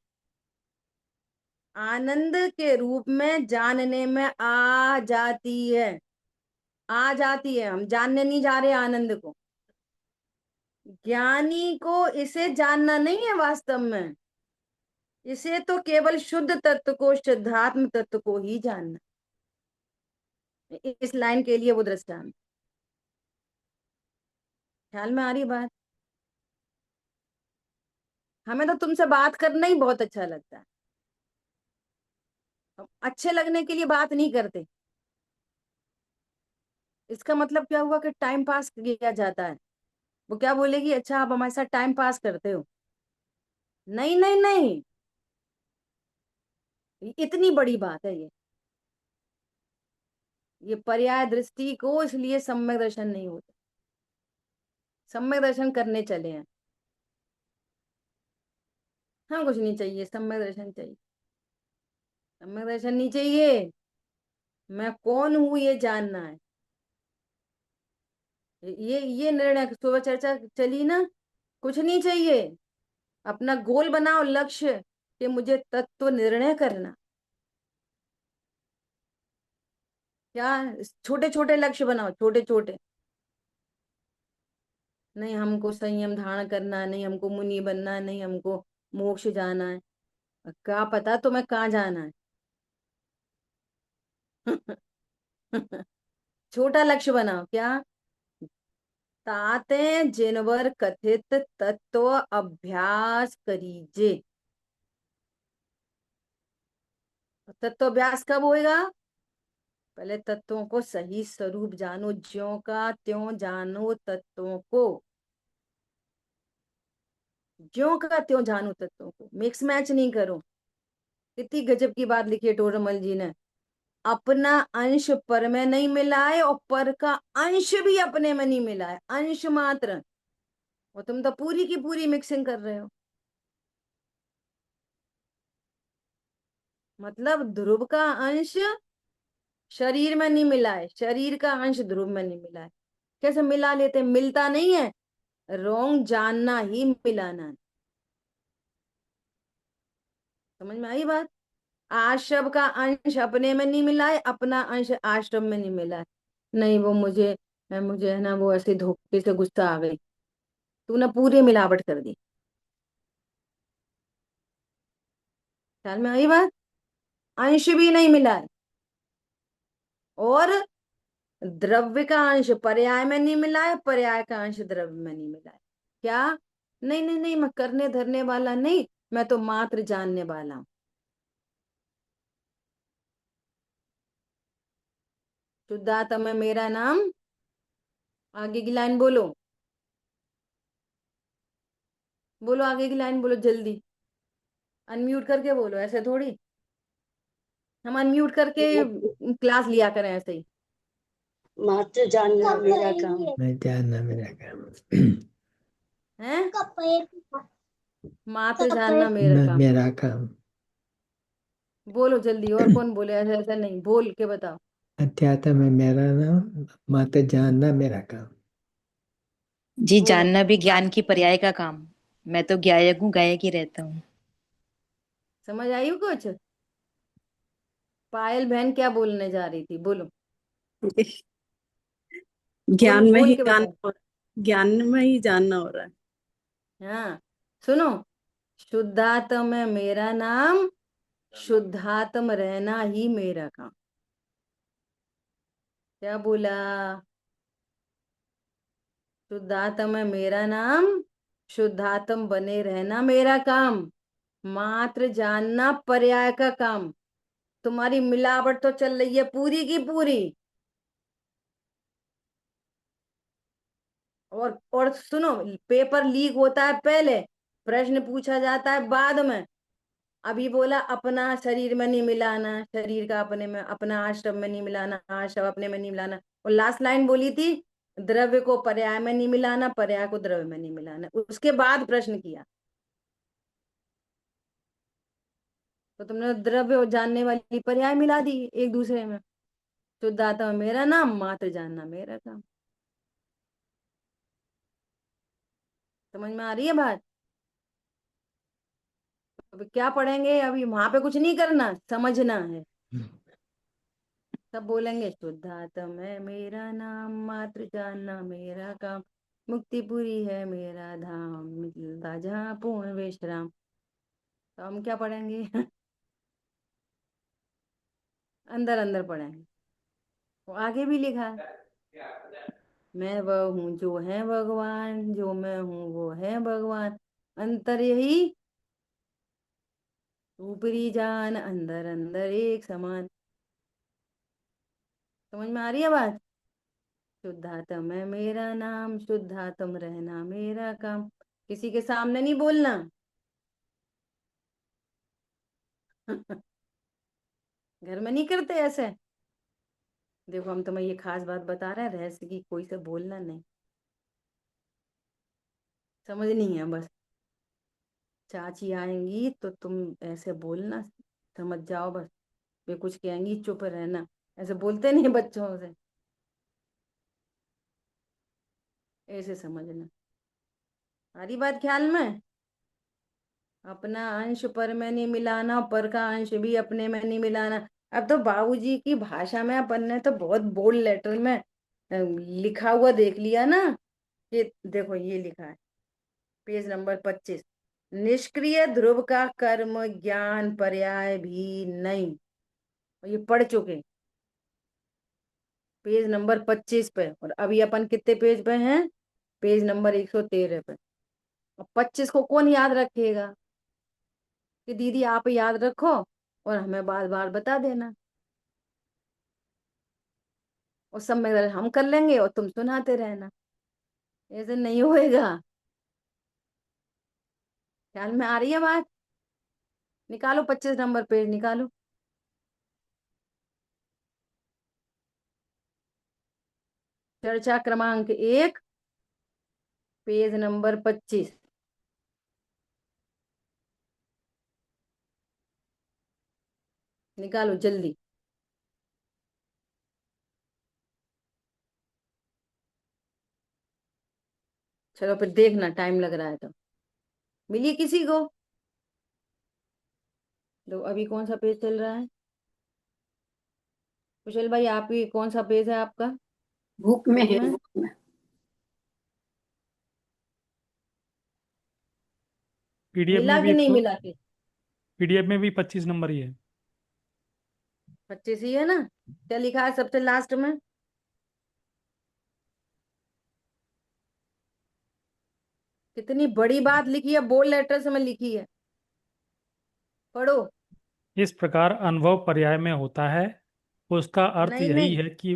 आनंद के रूप में जानने में आ जाती है। आ जाती है, हम जानने नहीं जा रहे आनंद को। ज्ञानी को इसे जानना नहीं है वास्तव में, इसे तो केवल शुद्ध तत्व को, शुद्धात्म तत्व को ही जानना। इस लाइन के लिए वो दृष्टांत। ख्याल में आ रही बात? हमें तो तुमसे बात करना ही बहुत अच्छा लगता है, हम अच्छे लगने के लिए बात नहीं करते। इसका मतलब क्या हुआ कि टाइम पास किया जाता है। वो क्या बोलेगी, अच्छा आप हमारे साथ टाइम पास करते हो? नहीं नहीं नहीं, इतनी बड़ी बात है ये पर्याय दृष्टि को इसलिए सम्यक दर्शन नहीं होता। सम्यक दर्शन करने चले हैं हम, कुछ नहीं चाहिए, सम्यक दर्शन चाहिए। सम्यक दर्शन नहीं चाहिए, मैं कौन हूं ये जानना है। ये निर्णय सुबह चर्चा चली ना, कुछ नहीं चाहिए। अपना गोल बनाओ, लक्ष्य, कि मुझे तत्व निर्णय करना। क्या? छोटे छोटे लक्ष्य बनाओ, छोटे छोटे। नहीं हमको संयम धारण करना है, नहीं हमको मुनि बनना है, नहीं हमको मोक्ष जाना है। क्या पता तुम्हें कहाँ जाना है। छोटा लक्ष्य बनाओ। क्या? ताते जिनवर कथित तत्व अभ्यास करीजे। तत्व अभ्यास कब होएगा? पहले तत्वों को सही स्वरूप जानो, ज्यों का त्यों जानो तत्वों को, ज्यों का त्यों जानो तत्वों को, मिक्स मैच नहीं करो। कितनी गजब की बात लिखी है टोडरमल जी ने। अपना अंश पर में नहीं मिलाए और पर का अंश भी अपने में नहीं मिलाए, अंश मात्र। और तुम तो पूरी की पूरी मिक्सिंग कर रहे हो। मतलब ध्रुव का अंश शरीर में नहीं मिला है, शरीर का अंश ध्रुव में नहीं मिला है। कैसे मिला लेते? मिलता नहीं है, रोंग जानना ही मिलाना है। समझ में आई बात? आश्रम का अंश अपने में नहीं मिला है, अपना अंश आश्रम में नहीं मिला है। नहीं वो मुझे है ना, वो ऐसे धोखे से गुस्सा आ गई, तूने पूरी मिलावट कर दी। ख्याल में आई बात? अंश भी नहीं मिला है, और द्रव्य का अंश पर्याय में नहीं मिला है, पर्याय का अंश द्रव्य में नहीं मिला है। क्या? नहीं नहीं नहीं, मैं करने धरने वाला नहीं, मैं तो मात्र जानने वाला हूं। शुद्धात्मा में मेरा नाम। आगे की लाइन बोलो, बोलो आगे की लाइन बोलो जल्दी। अनम्यूट करके बोलो, ऐसे थोड़ी हम अनम्यूट करके क्लास लिया करें ऐसे ही। मात्र जानना मेरा काम। मैं जानना मेरा काम। हैं? मात्र जानना मेरा मैं काम। मेरा काम। बोलो जल्दी, और कौन बोले? ऐसा ऐसा नहीं, बोल के बताओ। अध्यात्म में मेरा नाम, मात्र जानना मेरा काम। जी बोलो। जानना भी ज्ञान की पर्याय का काम। मैं तो ज्ञायक हूँ, गायक ही रहता हूँ। समझ आई हो कुछ? पायल बहन क्या बोलने जा रही थी, बोलो। बोलो ज्ञान में बोल ही के ज्ञान बताओ। ज्ञान में ही जानना हो रहा है। हाँ सुनो, शुद्धात्म में मेरा नाम, शुद्धात्म रहना ही मेरा काम। क्या बोला? शुद्धात्म में मेरा नाम, शुद्धात्म बने रहना मेरा काम, मात्र जानना पर्याय का काम। तुम्हारी मिलावट तो चल रही है पूरी की पूरी। और सुनो, पेपर लीक होता है पहले, प्रश्न पूछा जाता है बाद में। अभी बोला अपना शरीर में नहीं मिलाना, शरीर का अपने में, अपना आश्रम में नहीं मिलाना, आश्रम अपने में नहीं मिलाना। और लास्ट लाइन बोली थी, द्रव्य को पर्याय में नहीं मिलाना, पर्याय को द्रव्य में नहीं मिलाना। उसके बाद प्रश्न किया तो तुमने द्रव्य और जानने वाली पर्याय मिला दी एक दूसरे में। शुद्धात्मा मेरा नाम, मात्र जानना मेरा काम। समझ में आ रही है बात? अब क्या पढ़ेंगे? अभी वहां पे कुछ नहीं करना, समझना है। सब बोलेंगे शुद्धात्म है मेरा नाम, मात्र जानना मेरा काम, मुक्तिपुरी है मेरा धाम, मिलता जहाँ पूर्ण विश्राम। तो हम क्या पढ़ेंगे? अंदर अंदर पढ़ेंगे। वो आगे भी लिखा है, मैं वह हूँ जो है भगवान, जो मैं हूँ वो है भगवान, अंतर यही ऊपरी जान, अंदर अंदर एक समान। समझ में आ रही है बात? शुद्धात्म है मेरा नाम, शुद्धात्म रहना मेरा काम, किसी के सामने नहीं बोलना। घर में नहीं करते ऐसे। देखो हम तुम्हें ये खास बात बता रहे हैं, रहस्य की, कोई से बोलना नहीं, समझ नहीं है बस। चाची आएंगी तो तुम ऐसे बोलना, समझ जाओ बस। वे कुछ कहेंगी चुप रहना, ऐसे बोलते नहीं बच्चों से, ऐसे समझना। आ रही बात ख्याल में? अपना अंश पर में नहीं मिलाना, पर का अंश भी अपने में नहीं मिलाना। अब तो बाबूजी की भाषा में अपन ने तो बहुत बोल्ड लेटर में लिखा हुआ देख लिया ना, कि देखो ये लिखा है पेज नंबर 25, निष्क्रिय ध्रुव का कर्म ज्ञान पर्याय भी नहीं। और ये पढ़ चुके पेज नंबर 25 पे, और अभी अपन कितने पेज पे हैं? पेज नंबर 113 पे। अब 25 को कौन याद रखेगा? कि दीदी आप याद रखो और हमें बार बार बता देना, और सब में हम कर लेंगे और तुम सुनाते रहना। ऐसे नहीं होएगा। ख्याल में आ रही है बात? निकालो 25 नंबर पेज निकालो। चर्चा क्रमांक 1, पेज नंबर 25। निकालो जल्दी। चलो फिर देखना, टाइम लग रहा है तो मिलिए किसी को। तो अभी कौन सा पेज चल रहा है? कुशल भाई आप ही, कौन सा पेज है आपका बुक में बुक है, में? बुक में। पीडीएफ मिला में भी कि एक नहीं तो, मिला के? पीडीएफ में भी 25 नंबर ही है। 25 ही है ना? क्या लिखा है सबसे लास्ट में? कितनी बड़ी बात लिखी है, बोल्ड लेटर से में लिखी है, पढ़ो। इस प्रकार अनुभव पर्याय में होता है, उसका अर्थ नहीं यही नहीं है कि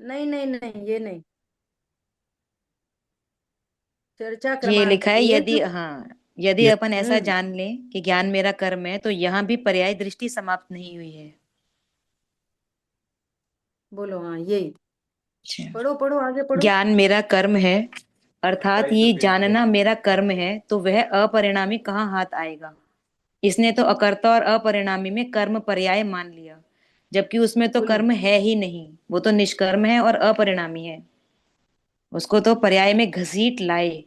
नहीं नहीं नहीं, ये नहीं। चर्चा ये क्रमांक लिखा है, एक। यदि, हाँ, यदि ये अपन ऐसा हम्म, जान लें कि ज्ञान मेरा कर्म है, तो यहाँ भी पर्याय दृष्टि समाप्त नहीं हुई है। बोलो हाँ यही। अच्छा। पढ़ो पढ़ो आगे पढ़ो। ज्ञान मेरा कर्म है, अर्थात ये जानना मेरा कर्म है, तो वह अपरिणामी कहाँ हाथ आएगा। इसने तो अकर्ता और अपरिणामी में कर्म पर्याय मान लिया, जबकि उसमें तो बोलो। कर्म है ही नहीं, वो तो निष्कर्म है और अपरिणामी है। उसको तो पर्याय में घसीट लाए,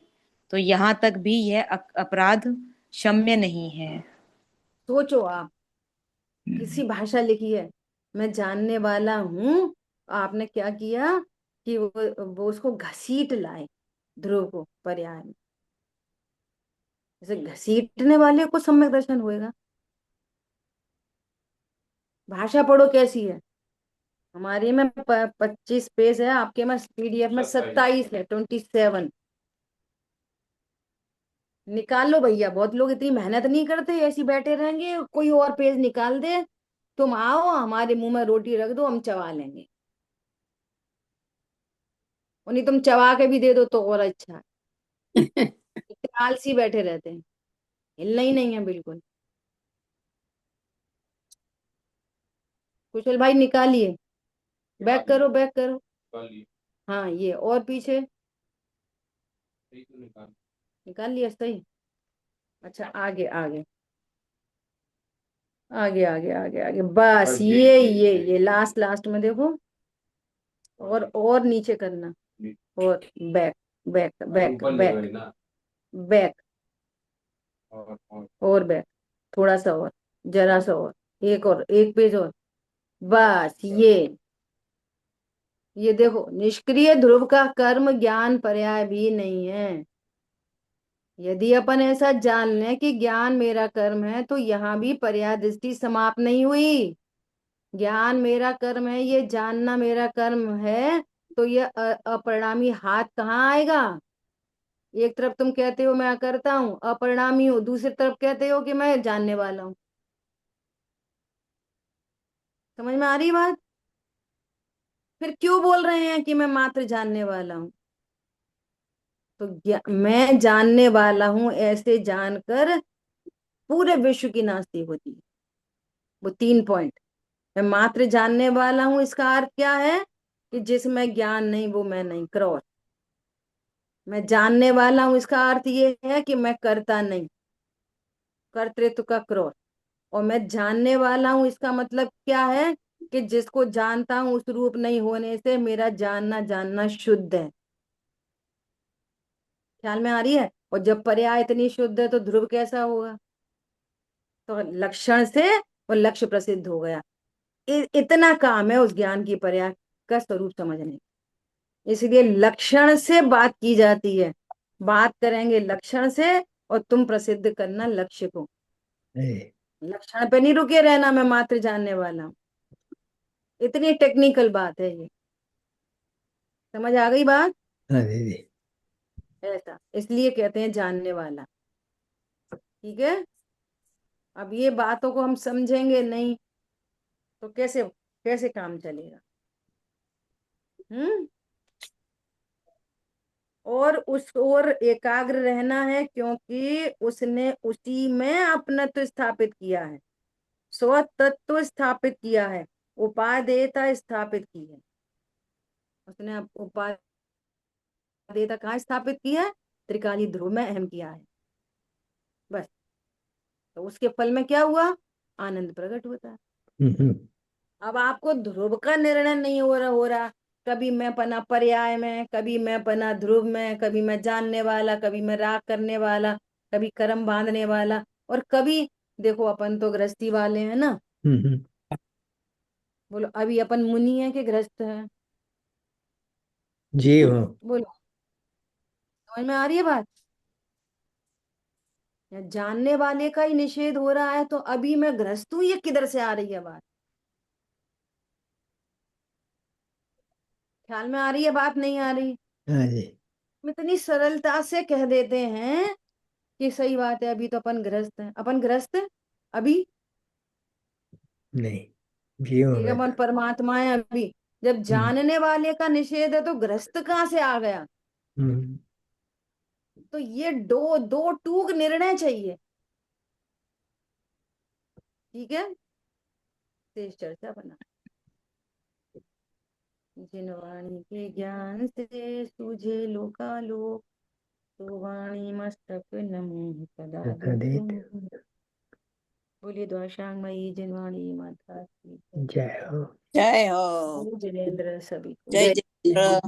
तो यहाँ तक भी यह अपराध क्षम्य नहीं है। सोचो आप, किसी भाषा लिखी है, मैं जानने वाला हूँ, आपने क्या किया कि वो उसको घसीट लाए, ध्रुव को पर्याय में। जैसे घसीटने वाले को सम्यक दर्शन होएगा। भाषा पढ़ो कैसी है। हमारे में 25 पेज है, आपके में पीडीएफ में 27 है, 27। निकाल लो भैया, बहुत लोग इतनी मेहनत नहीं करते, ऐसे ही बैठे रहेंगे, कोई और पेज निकाल दे। तुम आओ हमारे मुंह में रोटी रख दो, हम चबा लेंगे। और नहीं तुम चबा के भी दे दो तो और अच्छा है। इतने आलसी बैठे रहते हैं, हिलना ही नहीं है बिल्कुल। कुशल भाई निकालिए, बैक करो बैक करो। हाँ ये और पीछे निकाल लिया सही। अच्छा आगे आगे आगे आगे आगे आगे, बस ये लास्ट लास्ट में देखो, और नीचे करना, और back back back back back, और बैक, थोड़ा सा और, जरा सा और, एक पेज और, बस ये देखो, निष्क्रिय ध्रुव का कर्म ज्ञान पर्याय भी नहीं है। यदि अपन ऐसा जान लें कि ज्ञान मेरा कर्म है, तो यहाँ भी पर्याय दृष्टि समाप्त नहीं हुई। ज्ञान मेरा कर्म है, ये जानना मेरा कर्म है, तो ये अपरिणामी हाथ कहाँ आएगा? एक तरफ तुम कहते हो मैं करता हूँ, अपरिणामी हूँ, दूसरी तरफ कहते हो कि मैं जानने वाला हूँ। समझ में आ रही बात? फिर क्यों बोल रहे हैं कि मैं मात्र जानने वाला हूँ? तो मैं जानने वाला हूँ ऐसे जानकर पूरे विश्व की नास्ती होती है। वो 3 पॉइंट। मैं मात्र जानने वाला हूं, इसका अर्थ क्या है? कि जिसमें ज्ञान नहीं वो मैं नहीं, क्रॉस। मैं जानने वाला हूं, इसका अर्थ ये है कि मैं करता नहीं, कर्तृत्व का क्रॉस। और मैं जानने वाला हूं, इसका मतलब क्या है? कि जिसको जानता हूं उस रूप नहीं होने से मेरा जानना जानना शुद्ध है। ख्याल में आ रही है? और जब पर्याय इतनी शुद्ध है तो ध्रुव कैसा होगा? तो लक्षण से वो लक्ष्य प्रसिद्ध हो गया। इतना काम है उस ज्ञान की पर्याय का स्वरूप समझने। इसलिए लक्षण से बात की जाती है। बात करेंगे लक्षण से, और तुम प्रसिद्ध करना लक्ष्य को। ए, लक्षण पे नहीं रुके रहना मैं मात्र जानने वाला हूं। इतनी टेक्निकल बात है ये। समझ आ गई बात? हाँ दीदी। ऐसा इसलिए कहते हैं जानने वाला। ठीक है। अब ये बातों को हम समझेंगे नहीं तो कैसे कैसे काम चलेगा? हम्म। और उस ओर एकाग्र रहना है, क्योंकि उसने उसी में अपनत्व स्थापित किया है, स्वतत्व स्थापित किया है, उपादेयता स्थापित की है। उसने उपादेयता कहाँ स्थापित की है? त्रिकाली ध्रुव में अहम किया है। बस। तो उसके फल में क्या हुआ? आनंद प्रकट होता है। हम्म, अब आपको ध्रुव का निर्णय नहीं हो रहा। कभी मैं पना पर्याय में, कभी मैं पना ध्रुव में, कभी मैं जानने वाला, कभी मैं राग करने वाला, कभी कर्म बांधने वाला, और कभी देखो अपन तो गृहस्थी वाले हैं ना। हम्म, बोलो अभी अपन मुनि है कि गृहस्थ है? जी हो। बोलो। समझ में आ रही है बात? या जानने वाले का ही निषेध हो रहा है, तो अभी मैं गृहस्थ हूं, ये किधर से आ रही है बात? ख्याल में आ रही है बात, नहीं आ रही? हाँ जी। हम इतनी सरलता से कह देते हैं कि सही बात है, अभी तो अपन गृहस्थ हैं। अपन गृहस्थ हैं अभी? नहीं, जी हो ठीक है, मैं अपन तो। परमात्मा है अभी। जब हम्म, जानने वाले का निषेध है तो गृहस्थ कहाँ से आ गया? हम्म, तो ये दो दो टूक निर्णय चाहिए। ठीक है। शेष चर्चा बना। जिन वाणी के ज्ञान से सूझे लोकालोक, तो वाणी मस्तक नमो सदा धोखा देतुम। देते। बोलिए द्वाशांगमयी जिनवाणी माता की जय। जय हो। जय हो। गुरु जिनेन्द्र सभी को। जय जय